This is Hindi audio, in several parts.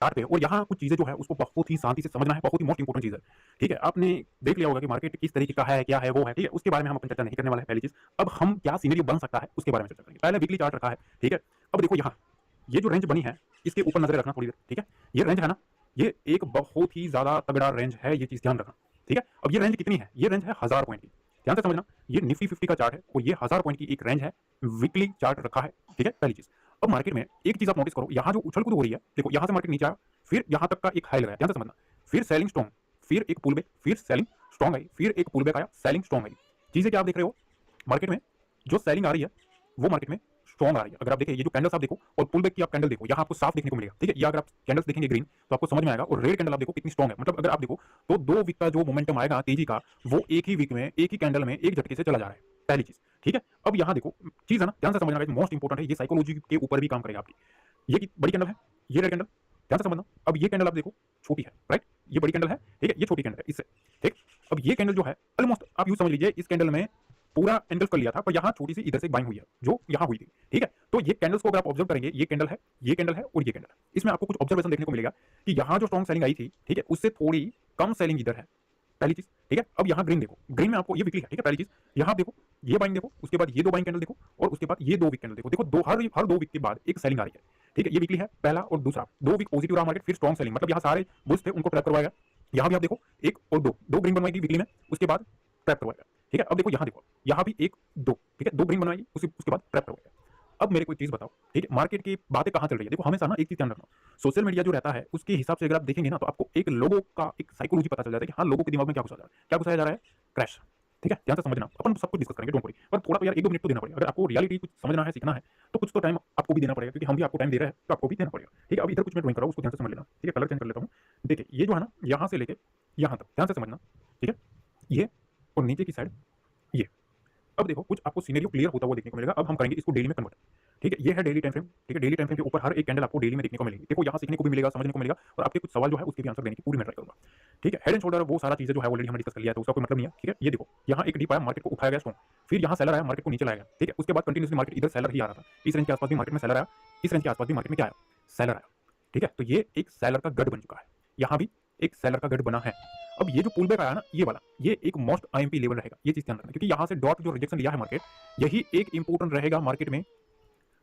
चार्ट पे और यहाँ कुछ चीजें जो है उसको बहुत ही शांति से समझना है, बहुत ही मोस्ट इंपोर्टेंट चीज है। ठीक है, आपने देख लिया होगा कि मार्केट किस तरीके का है, क्या है, वो है। ठीक है, उसके बारे में हम अपन चर्चा नहीं करने वाले हैं। पहली चीज, अब हम क्या सीनरी बन सकता है उसके बारे में चर्चा करेंगे। पहले वीकली चार्ट रखा है। ठीक है, अब देखो यहाँ ये जो रेंज बनी है इसके ऊपर नजर रखना थोड़ी देर। ठीक है, ये रेंज है ना, ये एक बहुत ही ज्यादा तगड़ा रेंज है, ये चीज ध्यान रखना। ठीक है, अब ये रेंज कितनी है? ये रेंज है 1000 पॉइंट की। ध्यान से समझना, ये निफ्टी 50 का चार्ट है और ये 1000 पॉइंट की एक रेंज है, वीकली चार्ट रखा है। ठीक है, पहली चीज। अब मार्केट में एक चीज आप नोटिस करो, यहाँ जो उछल कूद हो रही है, देखो यहाँ से मार्केट नीचे आया, फिर यहाँ तक का एक हाई लगाया। ध्यान से समझना, फिर सेलिंग स्ट्रॉन्ग, फिर एक पुल बैक, फिर सेलिंग स्ट्रॉन्ग आई, फिर एक पुल बैक आया, सेलिंग स्ट्रॉन्ग आई। चीजें क्या आप देख रहे हो मार्केट में? जो सेलिंग आ रही है वो मार्केट में स्ट्रॉन्ग आ रही है। अगर आप देखें, ये जो कैंडल्स आप देखो और पुल बैक की आप कैंडल देखो, यहाँ आपको साफ देखने को मिलेगा। ठीक है, या अगर आप कैंडल्स देखेंगे ग्रीन तो आपको समझ में आएगा, और रेड कैंडल आप देखो कितनी स्ट्रॉन्ग है। मतलब अगर आप देखो तो 2 वीक का जो मोमेंटम आएगा तेजी का, वो एक ही वीक में, एक ही कैंडल में, एक झटके से चला जा रहा है। पहली चीज। ठीक है, अब यहाँ देखो चीज है ना, ध्यान से समझना, मोस्ट इंपोर्टेंट है, ये साइकोलॉजी के ऊपर भी काम करेगा आपकी। ये बड़ी कैंडल है, ये रेड कैंडल, ध्यान से समझना। अब ये कैंडल आप देखो छोटी है, राइट, ये बड़ी कैंडल है। ठीक है, ये छोटी कैंडल है इससे। ठीक, अब ये कैंडल जो है ऑलमोस्ट आप यूं समझ लीजिए, इस कैंडल में पूरा एंगल्फ कर लिया था, पर यहाँ छोटी सी इधर से बाइंग हुई है जो यहाँ हुई थी। ठीक है, तो ये कैंडल्स को अगर आप ऑब्जर्व करेंगे, ये कैंडल है, ये कैंडल है और ये कैंडल है, इसमें आपको कुछ ऑब्जर्वेशन देखने को मिलेगा कि यहाँ जो स्ट्रॉन्ग सेलिंग आई थी, ठीक है, उससे थोड़ी कम सेलिंग इधर है। पहली चीज। ठीक है, अब यहाँ ग्रीन देखो, ग्रीन में आपको ये वीकली है। ठीक है, पहली चीज, यहाँ देखो ये बाइंग देखो, उसके बाद ये 2 बाइंग कैंडल देखो, और उसके बाद ये 2 वीक कैंडल देखो। देखो हर 2 वीक के बाद एक सेलिंग आ रही है। ठीक है, ये वीकली है पहला, और दूसरा 2 वीक पॉजिटिव रहा मार्केट, फिर स्ट्रॉन्ग सेलिंग, मतलब यहाँ सारे बुल्स थे उनको ट्रैप करवाएगा। यहाँ भी आप देखो एक और दो ग्रीन बनवाएगी वीकली में, उसके बाद ट्रैप करवाएगा। ठीक है, अब देखो यहाँ देखो, यहाँ भी एक दो, ठीक है, 2 ग्रीन बनवाएगी, उसके बाद ट्रैप करवाएगा। अब मेरे को एक चीज बताओ, ठीक है, मार्केट की बातें कहां चल रही है? देखो हमेशा ना एक चीज ध्यान रखना, सोशल मीडिया जो रहता है उसके हिसाब से अगर आप देखेंगे ना, तो आपको एक लोगों का एक साइकोलॉजी पता चल जाता है कि हाँ, लोगों के दिमाग में क्या घुसा जा रहा है, क्या घुसाया जा रहा है? क्रैश। ठीक है, ध्यान से समझना, अपन सब कुछ डिस्कस करेंगे, डोंट वरी, पर थोड़ा तो यार 1-2 मिनट तो देना पड़ेगा। अगर आपको रियलिटी कुछ समझना है, सीखना है, तो कुछ तो टाइम आपको भी देना पड़ेगा, क्योंकि हम भी आपको टाइम दे रहे हैं तो आपको भी देना पड़ेगा। ठीक है, अब इधर कुछ मैं ड्राइंग कर रहा हूं, उसको ध्यान से समझ लेना। ठीक है, कलर चेंज कर लेता हूं। देखिए ये जो है ना, यहां से लेके यहां तक ध्यान से समझना। ठीक है, ये और नीचे की साइड ये। अब देखो कुछ आपको सिनेरियो क्लियर होता हुआ देखने को मिलेगा। अब हम करेंगे इसको डेली में कन्वर्ट। ठीक है, ये है डेली टाइम फ्रेम। ठीक है, डेली टाइम फ्रेम के ऊपर हर एक कैंडल आपको डेली में देखने को मिलेगी। देखो यहाँ सीखने को भी मिलेगा, समझने को मिलेगा, और आपके कुछ सवाल जो है उसके भी आंसर देने की पूरी मैं ट्राई करूंगा। ठीक है, हेड एंड शोल्डर वो सारा चीजें जो है ऑलरेडी हमने डिस्कस कर लिया है, तो उसका कोई मतलब नहीं है। ठीक है, ये देखो यहाँ एक डीप आया, मार्केट को उठाया गया स्ट्रॉन्ग, फिर यहाँ सेलर आया, मार्केट को नीचे लाया गया। ठीक है, उसके बाद कंटिन्यूसली मार्केट इधर सेलर ही आ रहा था। इस रेंज के आसपास भी मार्केट में सेलर आया, इस रेंज के आसपास भी मार्केट में क्या आया? सेलर आया। ठीक है, तो ये एक सेलर का गढ़ बन चुका है, यहाँ भी एक सेलर का गढ़ बना है। अब ये जो पुल बैक आया ना, ये वाला, ये एक मोस्ट आईएमपी लेवल रहेगा, ये चीज ध्यान रखना, क्योंकि यहाँ से डॉट जो रिजेक्शन लिया है मार्केट, यही एक इंपोर्टेंट रहेगा मार्केट में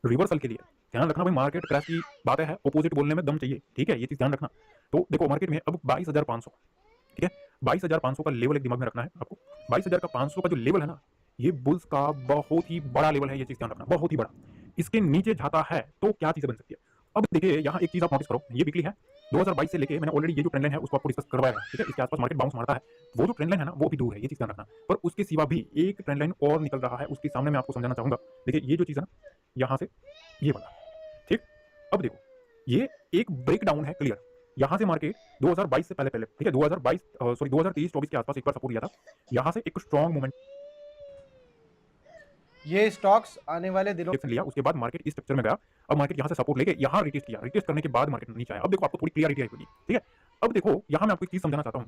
रिवर्सल के लिए। ध्यान रखना भाई, मार्केट क्रैश की बातें है, ऑपोजिट बोलने में दम चाहिए। ठीक है, ये चीज ध्यान रखना। तो देखो मार्केट में अब 22,500, ठीक है, 22,500 का लेवल एक दिमाग में रखना है आपको। 22,500 का जो लेवल है ना, ये बुल्स का बहुत ही बड़ा लेवल है, ये चीज ध्यान रखना, बहुत ही बड़ा। इसके नीचे जाता है तो क्या चीजें बन सकती है? अब देखिए यहाँ एक चीज आप नोटिस करो, ये वीकली है 2022 से लेके, मैंने ऑलरेडी ये जो ट्रेंड लाइन है उसको आपको डिस्कस करवाया है। ठीक है, इसके आसपास मार्केट बाउंस मारता है, वो जो ट्रेंड लाइन है ना वो भी दूर है, ये चीज ध्यान रखना। पर उसके सिवा भी एक ट्रेंड लाइन और निकल रहा है, उसके सामने मैं आपको समझाना चाहूंगा। देखिए ये जो चीज है ना, यहाँ से ये वाला, ठीक, अब देखो ये एक ब्रेक डाउन है क्लियर। यहां से मार्केट 2022 से पहले, ठीक है, 2023-24 के आसपास एक बार सपोर्ट लिया था, यहां से एक स्ट्रॉन्ग मूवमेंट ये स्टॉक्स आने वाले दिनों लिया, उसके बाद मार्केट इस स्ट्रक्चर में गया। अब मार्केट यहां से सपोर्ट लेके यहां रिटेस्ट किया, रिटेस्ट करने के बाद मार्केट नीचे आया। अब देखो आपको थोड़ी क्लियरिटी आई होगी। ठीक है, अब देखो यहां मैं आपको एक चीज समझाना चाहता हूं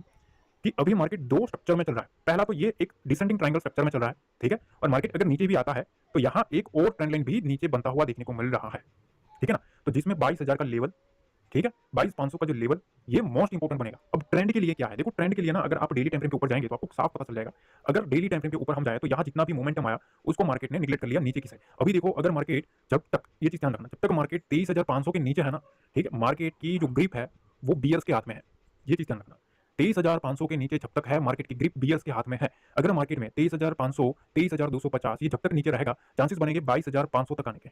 कि अभी मार्केट 2 स्ट्रक्चर में चल रहा है। पहला तो ये एक डिसेंडिंग ट्रायंगल स्ट्रक्चर में चल रहा है, ठीक है, और मार्केट अगर नीचे भी आता है तो यहां एक और ट्रेंड लाइन भी नीचे बनता हुआ देखने को मिल रहा है। ठीक है ना, तो जिसमें 22,000 का लेवल, ठीक है, 22,500 का जो लेवल, ये मोस्ट इंपोर्टेंट बनेगा। अब ट्रेंड के लिए क्या है? देखो ट्रेंड के लिए ना, अगर आप डेली टाइम फ्रेम के ऊपर जाएंगे तो आपको साफ पता चल जाएगा। अगर डेली टाइम फ्रेम के ऊपर हम जाए तो यहाँ जितना भी मोमेंटम आया उसको मार्केट ने निगलेक्ट कर लिया नीचे की साइड। अभी देखो अगर मार्केट जब तक, ये चीज ध्यान रखना, जब तक मार्केट 23,500 के नीचे है ना, ठीक है, मार्केट की जो ग्रिप है वो बियर्स के हाथ में है, ये चीज ध्यान रखना। 23,500 के नीचे जब तक है मार्केट की ग्रिप बियर्स के हाथ में है। अगर मार्केट में 23,500, 23,250 ये जब तक नीचे रहेगा, चांसेस बनेंगे 22,500 तक आने के।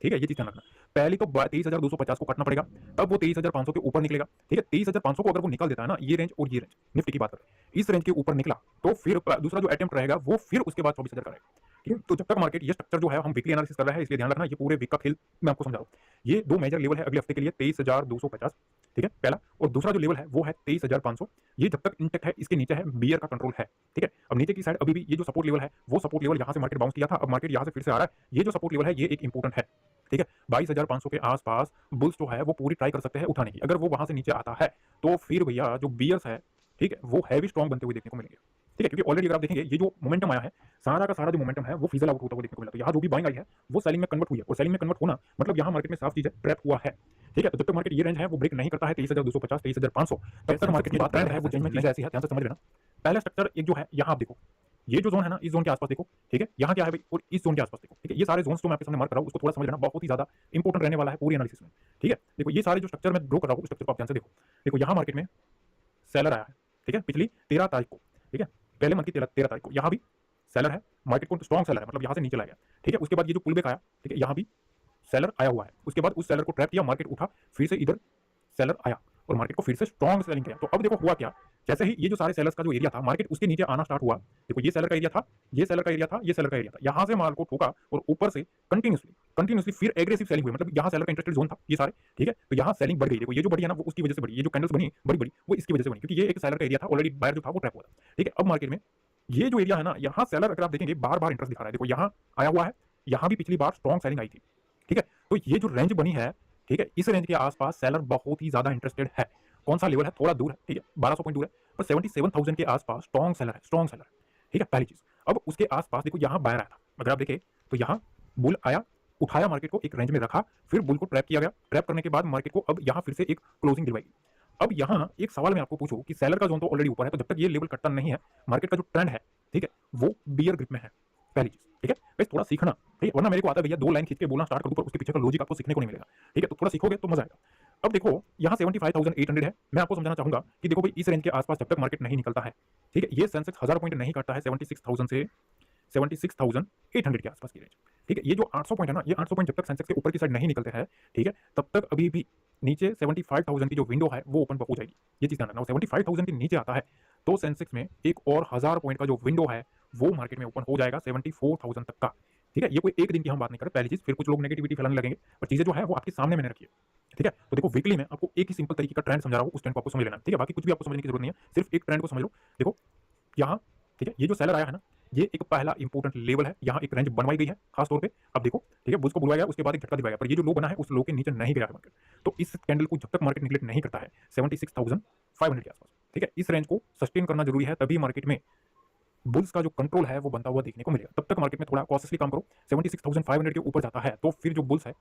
ठीक है, ये चीज ध्यान रखना। पहले तो 23,250 को कटना पड़ेगा, तब वो 23,500 के ऊपर निकलेगा। ठीक है, 23,500 को अगर वो निकल देता है ना, ये रेंज और ये रेंज, निफ्टी की बात करें, इस रेंज के ऊपर निकला तो फिर दूसरा जो अटेम्प्ट रहेगा वो फिर उसके बाद 24,000 का रहेगा। ठीक है, तो जब तक मार्केट, ये स्ट्रक्चर जो है हम वीकली एनालिसिस कर रहे हैं, इसलिए ध्यान रखना, ये पूरे वीक का खेल मैं आपको समझा रहा हूं। ये 2 मेजर लेवल है अगले हफ्ते के लिए, 23,250, ठीक है, पहला, और दूसरा जो लेवल है वो है 23,500। ये जब तक इंटेक्ट है, इसके नीचे है, बियर का कंट्रोल है। ठीक है, अब नीचे की साइड अभी भी ये जो सपोर्ट लेवल है, वो सपोर्ट लेवल यहां से मार्केट बाउंस किया था, अब मार्केट यहां से फिर से आ रहा है। ये जो सपोर्ट लेवल है ये एक इंपोर्टेंट है। ठीक है, 22,500 के आसपास बुल्स जो है वो पूरी ट्राई कर सकते हैं उठाने की। अगर वो वहां से नीचे आता है तो फिर भैया जो बियर्स है, ठीक है, वो हैवी स्ट्रॉन्ग बनते हुए देखने को मिलेंगे। ठीक है, क्योंकि ऑलरेडी अगर आप देखेंगे ये जो मोमेंटम आया है, सारा का सारा जो मोमेंटम है वो फिजल आउट होता हुआ देखने को मिला। तो यहाँ जो भी बाइंग आई है वो सेलिंग में कन्वर्ट हुई है, और सेलिंग में कन्वर्ट होना मतलब यहाँ मार्केट में साफ चीज है, ट्रैप हुआ है। ठीक है, तो जब तक मार्केट ये रेंज है वो ब्रेक नहीं करता है 23,250 23,500, तब तक मार्केट की बात है वो चेंज में चीज ऐसी है, ध्यान से समझ लेना। पहला स्ट्रक्चर एक जो है यहाँ आप देखो, ये जो जोन है ना, इस जोन के आसपास देखो। ठीक है, यहाँ क्या है भाई, और इस जोन के आसपास देखो। ठीक है, ये सारे जोन्स जो मैं आपके सामने मार्क कर रहा हूँ उसको थोड़ा समझ लेना, बहुत ही ज्यादा इंपॉर्टेंट रहने वाला है पूरी एनालिसिस में। ठीक है, देखो ये सारे जो स्ट्रक्चर मैं ड्रॉ कर रहा हूँ, स्ट्रक्चर को आप ध्यान से देखो। देखो यहाँ मार्केट में सेलर आया है, ठीक है, पिछली 13 तारीख को। ठीक है, पहले मंथ की 13 तारीख को यहाँ भी सेलर है, मार्केट को स्ट्रॉन्ग सेलर है, मतलब यहाँ से नीचे लाया गया। ठीक है, उसके बाद ये जो पुल बैक आया, ठीक है, यहाँ भी सेलर आया हुआ है। उसके बाद उस सेलर को ट्रैप किया, मार्केट उठा, फिर से इधर सेलर आया और मार्केट को फिर से स्ट्रॉन्ग सेलिंग किया। तो अब देखो हुआ क्या, जैसे ही ये जो सारे सेलर्स का जो एरिया था, मार्केट उसके नीचे आना स्टार्ट हुआ। देखो ये सेलर का एरिया था, ये सेलर का एरिया था, ये सेलर का एरिया था, यहां से माल को ठोका और ऊपर से कंटिन्यूसली फिर एग्रेसिव सेलिंग हुई। मतलब यहां सेलर का इंटरेस्टेड जोन था ये सारे। ठीक है, तो यहां सेलिंग बढ़ गई। देखो ये जो बढ़ी है ना वो उसकी वजह से बढ़ी, ये जो कैंडल्स बनी बड़ी बड़ी वो इसकी वजह से बनी, क्योंकि ये एक सेलर का एरिया था, ऑलरेडी बायर जो था वो ट्रैप हुआ था। ठीक है, अब मार्केट में ये जो एरिया है ना, यहाँ सेलर अगर आप देखेंगे बार बार इंटरेस्ट दिखा रहा है। देखो यहाँ आया हुआ है, यहाँ भी पिछली बार स्ट्रॉन्ग सेलिंग आई थी। ठीक है, तो ये जो रेंज बनी है, ठीक है, इस रेंज के आसपास सेलर बहुत ही ज्यादा इंटरेस्टेड है। कौन सा लेवल है, थोड़ा दूर है, ठीक है, 1200 पॉइंट दूर है, पर 77,000 के आसपास स्ट्रॉन्ग सेलर है, स्ट्रॉन्ग सेलर है। ठीक है, पहली चीज। अब उसके आसपास देखो यहाँ बायर आया था, अगर आप देखें तो यहाँ बुल आया, उठाया मार्केट को एक रेंज में रखा, फिर बुल को ट्रैप किया गया। ट्रैप करने के बाद मार्केट को अब यहाँ फिर से एक क्लोजिंग दिलवाई। अब यहाँ एक सवाल मैं आपको पूछूं कि सेलर का जोन तो ऑलरेडी ऊपर है, तो जब तक ये लेवल कटता नहीं है, मार्केट का जो ट्रेंड है, ठीक है, वो बियर ग्रिप में है। पहली चीज, ठीक है, बस थोड़ा सीखना, ठीक है, वरना मेरे को आता है भैया 2 लाइन खींच के बोलना स्टार्ट कर दूं, पर उसके पीछे का लॉजिक आपको सीखने को नहीं मिलेगा। ठीक है, तो थोड़ा सीखोगे तो मजा आएगा। अब देखो यहाँ 75,800 है। मैं आपको समझाना चाहूंगा कि देखो भाई इस रेंज के आसपास जब तक मार्केट नहीं निकलता है, ठीक है, ये सेंसेक्स 1000 पॉइंट नहीं करता है 76,000 से 76,800 के आसपास की रेंज। ठीक है, ये जो 800 पॉइंट है ना, ये 800 पॉइंट जब तक सेंसेक्स के ऊपर की साइड नहीं निकलते हैं, ठीक है, तब तक अभी भी नीचे 75,000 की जो विंडो है वो ओपन हो जाएगी। ये चीज ध्यान रखना, 75,000 के नीचे आता है तो सेंसेक्स में एक और 1000 पॉइंट का जो विंडो है वो मार्केट में ओपन हो जाएगा 74,000 तक का। ठीक है, ये कोई एक दिन की हम बात नहीं कर रहे, पहली चीज। फिर कुछ लोग नेगेटिविटी फैलाने लगेंगे, पर चीजें जो है वो आपके सामने मैंने रखी है। ठीक है, तो देखो वीकली में आपको एक ही सिंपल तरीके का ट्रेंड समझा रहा हूँ, उस ट्रेंड को आपको समझ लेना है। ठीक है, बाकी कुछ भी आपको समझने की जरूरत नहीं है, सिर्फ एक ट्रेंड को समझ लो। देखो यहाँ, ठीक है, ये जो सेलर आया है ना, ये एक पहला इंपॉर्टेंट लेवल है, यहाँ एक रेंज बनवाई गई है खास तौर पे। अब देखो, ठीक है, बुल्स को बुलवाया गया, उसके बाद एक झटका दिया गया, पर ये जो लो बना है उस लो के नीचे नहीं गया है मार्केट। तो इस कैंडल को जब तक मार्केट निगलेक्ट नहीं करता है 76,500 के आसपास, ठीक है, इस रेंज को सस्टेन करना जरूरी है, तभी मार्केट में बुल्स का जो कंट्रोल है वो बनता हुआ देखने को मिलेगा। तब तक मार्केट में थोड़ा कॉशियसली काम करो। 76,500 के ऊपर जाता है तो फिर जो बुल्स है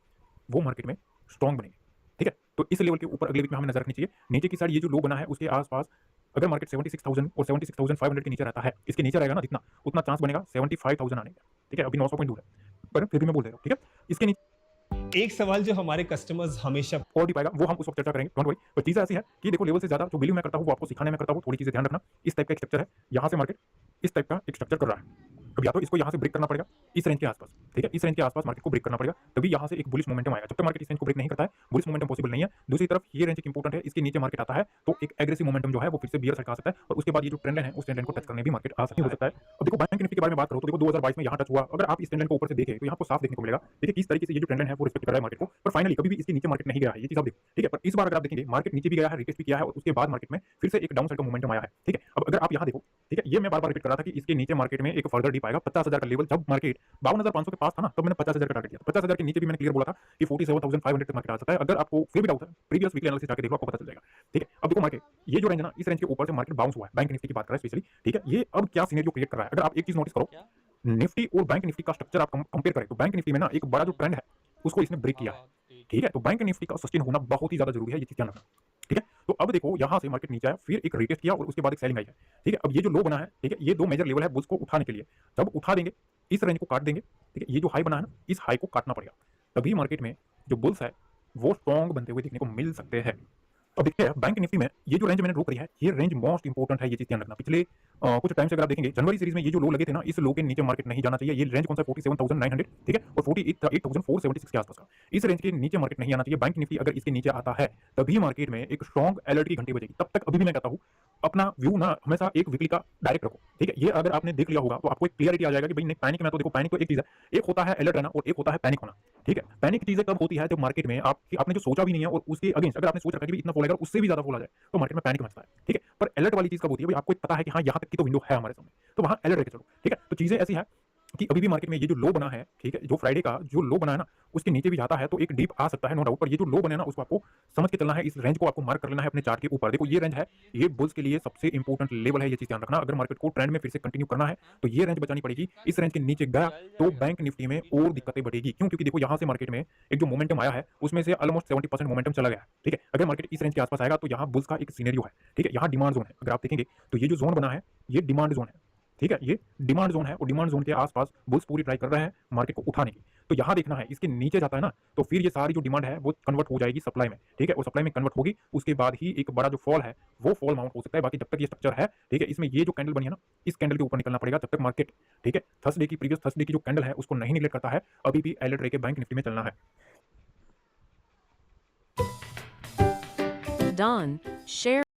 वो मार्केट में स्ट्रॉन्ग बनेंगे। ठीक है, तो इस लेवल के ऊपर अगले वीक में हमें नजर रखनी चाहिए। नीचे की साइड ये जो लो बना है उसके आसपास अगर मार्केट 76,000 और 76,500 के नीचे रहता है, इसके नीचे रहेगा ना जितना, उतना चांस बनेगा 75,000 आने का। ठीक है, अभी 900 पॉइंट दूर है, पर फिर भी मैं बोल दे रहा हूँ। ठीक है, इसके नीचे एक सवाल जो हमारे कस्टमर्स हमेशा और भी पाएगा वो हम उस वक्त चर्चा करेंगे, डोंट वरी। तो चीज़ ऐसी है कि देखो लेवल से ज्यादा जो बिलीव मैं करता हूँ वो आपको सिखाने में करता हूँ, थोड़ी चीजें ध्यान रखना। इस टाइप का एक स्ट्रक्चर है, यहाँ से मार्केट इस टाइप का एक स्ट्रक्चर कर रहा है। अब या तो इसको यहाँ से ब्रेक करना पड़ेगा इस रेंज के आसपास, ठीक है, इस रेंज के आसपास मार्केट को ब्रेक करना पड़ेगा, तभी यहाँ से एक बुलिश मोमेंटम आएगा। जब तक मार्केट इस रेंज को ब्रेक नहीं करता है बुलिश मोमेंटम पॉसिबल नहीं है। दूसरी तरफ ये रेंज एक इंपॉर्टेंट है, इसके नीचे मार्केट आता है तो एक एग्रेसिव मोमेंटम जो है वो फिर से बियर साइड आ सकता है, और उसके बाद ये जो ट्रेंड लाइन है उस ट्रेंड लाइन को टच करने भी मार्केट आ सकता है। अब देखो बैंक निफ्टी के बारे में बात करो तो देखो 2022 में यहाँ टच हुआ, अगर आप इस ट्रेंड लाइन को ऊपर से देखें तो यहाँ को साफ देखने को मिलेगा, ठीक है, किस तरीके से ये जो ट्रेंड लाइन है वो रिस्पेक्ट कर रहा है मार्केट को, पर फाइनली कभी भी इसके नीचे मार्केट नहीं गया है, ये चीज आप देखो। ठीक है, पर इस बार अगर आप देखेंगे मार्केट नीचे भी गया है, रिटेस्ट भी किया है, और उसके बाद मार्केट में फिर से एक डाउन साइड का मोमेंटम आया है। ठीक है, अब अगर आप यहाँ देखो, ठीक है, ये मैं बार बार रिपीट कर रहा था कि इसके नीचे मार्केट में एक फर्दर डिप आएगा 50,000 का लेवल। जब मार्केट 52,500 के पास था ना, तब मैंने 50,000 का टारगेट दिया। 50,000 के नीचे भी मैंने क्लियर बोला था कि 47,500 तक मार्केट आ सकता है। अगर आपको फिर भी डाउट है, प्रीवियस वीकली एनालिसिस जाके देखो, आपको पता चल जाएगा। ठीक है, अब देखो मार्केट ये जो रेंज है ना, इस रेंज के ऊपर से मार्केट बाउंस हुआ है, बैंक निफ्टी की बात कर रहा है स्पेशली। ठीक है, ये अब क्या सिनेरियो क्रिएट कर रहा है, अगर आप एक चीज नोटिस करो, निफ्टी और बैंक निफ्टी का स्ट्रक्चर आप कंपेयर करें तो बैंक निफ्टी में ना एक बड़ा जो ट्रेंड है उसको इसने ब्रेक किया है। ठीक है, तो बैंक निफ्टी का सस्टेन होना बहुत ही ज्यादा जरूरी है, ये चीज ध्यान रखना। ठीक है, तो अब देखो यहाँ से मार्केट नीचे आया, फिर एक रिटेस्ट किया और उसके बाद एक सेलिंग आई है। ठीक है, अब ये जो लो बना है, ठीक है, ये दो मेजर लेवल है बुल्स को उठाने के लिए। जब उठा देंगे इस रेंज को काट देंगे, ठीक है, ये जो हाई बना है ना, इस हाई को काटना पड़ेगा, तभी मार्केट में जो बुल्स है वो स्ट्रॉन्ग बनते हुए देखने को मिल सकते हैं। अब देखिए बैंक निफ्टी में ये जो रेंज मैंने ड्रॉ करी है, ये रेंज मोस्ट इंपोर्टेंट है, ये चीज ध्यान रखना। पिछले कुछ टाइम से अगर आप देखेंगे जनवरी सीरीज में ये जो लो लगे थे ना, इस लो के नीचे मार्केट नहीं जाना चाहिए। ये रेंज कौन सा 47,900, ठीक है, और 48,476 के आसपास का, इस रेंज के नीचे मार्केट नहीं आना चाहिए। बैंक निफ्टी अगर इसके नीचे आता है तभी मार्केट में एक स्ट्रॉन्ग अलर्ट की घंटी बजेगी। तब तक अभी भी मैं कहता हूँ अपना व्यू ना हमेशा एक वीकली का डायरेक्ट रखो। ठीक है, ये अगर आपने देख लिया होगा तो आपको एक क्लियरिटी आ जाएगा कि भाई नहीं पैनिक में, तो देखो पैनिक तो एक चीज है, एक होता है अलर्ट रहना और एक होता है पैनिक होना। ठीक है, पैनिक चीजें कब होती है जब मार्केट में आपने जो सोचा भी नहीं है और उसके अगेंस्ट अगर आपने सोच रखा है कि इतना फॉल आएगा, उससे भी ज्यादा फॉल आ जाए तो मार्केट में पैनिक मचता है। ठीक है, पर अलर्ट वाली चीज कब होती है, भाई आपको पता है कि हाँ यहाँ तक की तो विंडो है हमारे सामने, तो वहां अलर्ट लेके चलो। ठीक है, तो चीजें ऐसी है कि अभी भी मार्केट में ये जो लो बना है, ठीक है, जो फ्राइडे का जो लो बना है ना, उसके नीचे भी जाता है तो एक डीप आ सकता है, नो डाउट। पर ये जो लो बने ना, उसको आपको समझ के चलना है, इस रेंज को आपको मार्क कर लेना है अपने चार्ट के ऊपर। देखो ये रेंज है, ये बुल्स के लिए सबसे इंपॉर्टेंट लेवल है, ये चीज ध्यान रखना। अगर मार्केट को ट्रेंड में फिर से कंटिन्यू करना है तो ये रेंज बचानी पड़ेगी। इस रेंज के नीचे गया तो बैंक निफ्टी में और दिक्कतें बढ़ेगी। क्यों? क्योंकि देखो यहाँ से मार्केट में एक जो मोमेंटम आया है, उसमें से ऑलमोस्ट 70% मोमेंटम चला गया है, ठीक है। अगर मार्केट इस रेंज के आसपास आएगा तो यहाँ बुल्स का एक सिनेरियो है, ठीक है। यहाँ डिमांड जोन है, अगर आप देखेंगे तो ये जो जोन बना है, ये डिमांड जोन है, ठीक है। ये डिमांड जोन है और डिमांड जोन के आसपास बुल्स पूरी ट्राई कर रहे हैं मार्केट को उठाने की। तो यहाँ देखना है, इसके नीचे जाता है ना, तो फिर ये सारी जो डिमांड है वो कन्वर्ट हो जाएगी सप्लाई में, ठीक है। और सप्लाई में कन्वर्ट होगी, उसके बाद ही एक बड़ा जो फॉल है वो फॉल माउंट हो सकता है। बाकी जब तक ये स्ट्रक्चर है, ठीक है, इसमें ये जो कैंडल बनी है ना, इस कैंडल के ऊपर निकलना पड़ेगा जब तक मार्केट, ठीक है, थर्सडे की प्रीवियस थर्सडे की जो कैंडल है उसको नहीं निगलेक्ट करता है। अभी भी अलर्ट रह के बैंक निफ्टी में चलना है। Don, share